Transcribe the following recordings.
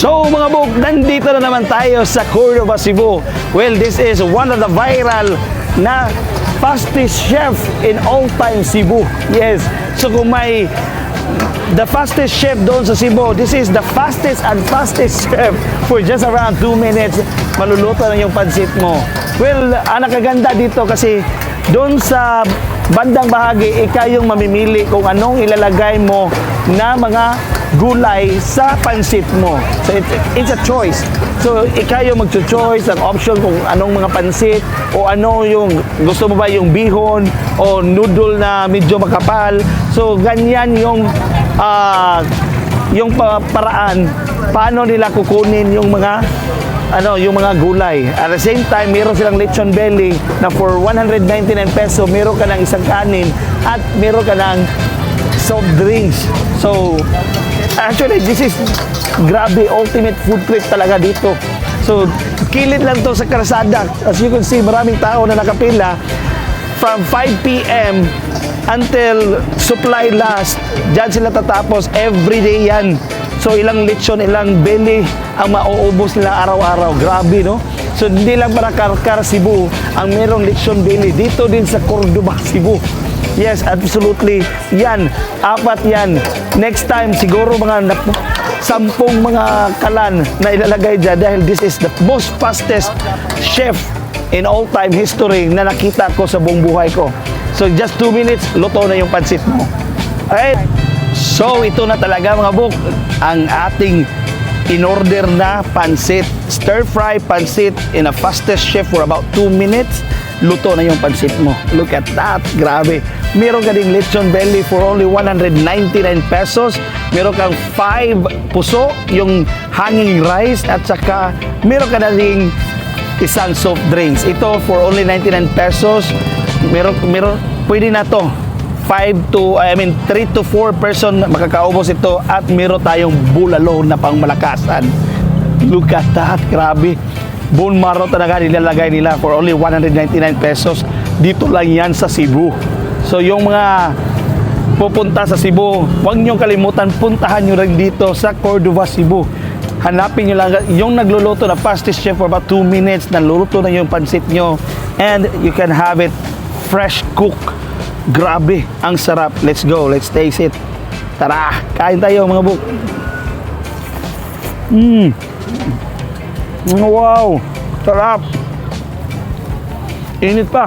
So mga buk, nandito na naman tayo sa Cordova, Cebu. Well, this is one of the viral na fastest chef in all time Cebu. Yes, so kung may the fastest chef doon sa Cebu, this is the fastest and fastest chef for just around 2 minutes. Maluluto na yung pansit mo. Well, ang nakaganda dito kasi doon sa bandang bahagi, ikaw yung mamimili kung anong ilalagay mo na mga gulay sa pansit mo. So it's a choice. So ikaw yung mag-choice ang option kung anong mga pansit o ano yung gusto mo ba, yung bihon o noodle na medyo makapal. So ganyan yung paraan paano nila kukunin yung mga yung mga gulay. At the same time, meron silang lechon belly na for 199 peso, meron ka ng isang kanin at meron ka ng soft drinks. So, actually, this is grabe, ultimate food trip talaga dito. So, kilid lang to sa kalsada. As you can see, maraming tao na nakapila from 5 p.m. until supply last. Diyan sila tatapos. Everyday yan. So, ilang lechon, ilang belly ang mauubos nila araw-araw. Grabe, no? So, hindi lang para Karkar, Cebu ang merong lechon belly. Dito din sa Cordova, Cebu. Yes, absolutely. Yan, 4 yan. Next time, siguro mga 10 mga kalan na ilalagay dyan dahil this is the most fastest chef in all time history na nakita ko sa buong buhay ko. So, just 2 minutes, luto na yung pansit mo. Okay? So, ito na talaga mga buk, ang ating in-order na pansit. Stir-fry pansit in a fastest chef for about 2 minutes. Luto na yung pansit mo. Look at that. Grabe. Meron ka ding lechon belly for only 199 pesos. Meron kang 5 puso, yung hanging rice, at saka meron ka na ding isang soft drinks. Ito for only 99 pesos. Pwede na to. 3 to 4 person makakaubos ito at meron tayong bulalo na pangmalakasan. Look at that. Grabe. Bone marrow talaga nilalagay nila for only 199 pesos. Dito lang yan sa Cebu. So yung mga pupunta sa Cebu, huwag niyong kalimutan, puntahan nyo rin dito sa Cordova, Cebu. Hanapin nyo lang yung nagluluto na fastest chef for about 2 minutes. Naluluto na yung pansit nyo and you can have it fresh cook. Grabe, ang sarap. Let's go, let's taste it. Tara, kain tayo mga buk. Wow, sarap. Init pa.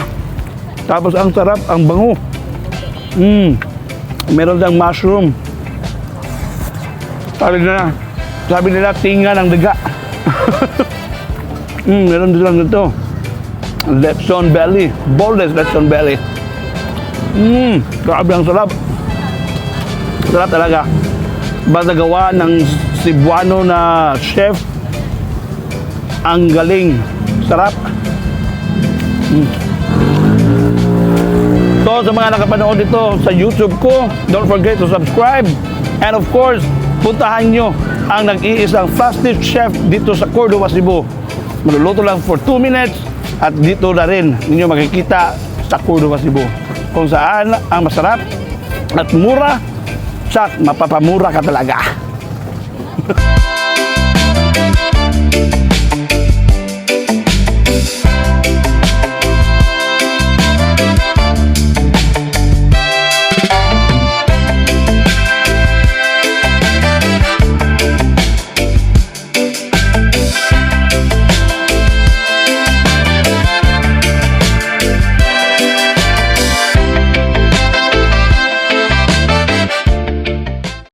Tapos ang sarap, ang bango. Meron dang mushroom. Sabi nila tinga ng daga. Meron din ito. Lechon belly, boneless lechon belly. Grabe ang sarap. Sarap talaga. Basta gawa ng Cebuano na chef. Ang galing. Sarap. So, sa mga nakapanood dito sa YouTube ko, don't forget to subscribe. And of course, puntahan nyo ang nag-iisang fastest chef dito sa Cordova, Cebu. Maluluto lang for 2 minutes at dito na rin ninyo makikita sa Cordova, Cebu. Kung saan ang masarap at mura, tsak mapapamura ka talaga.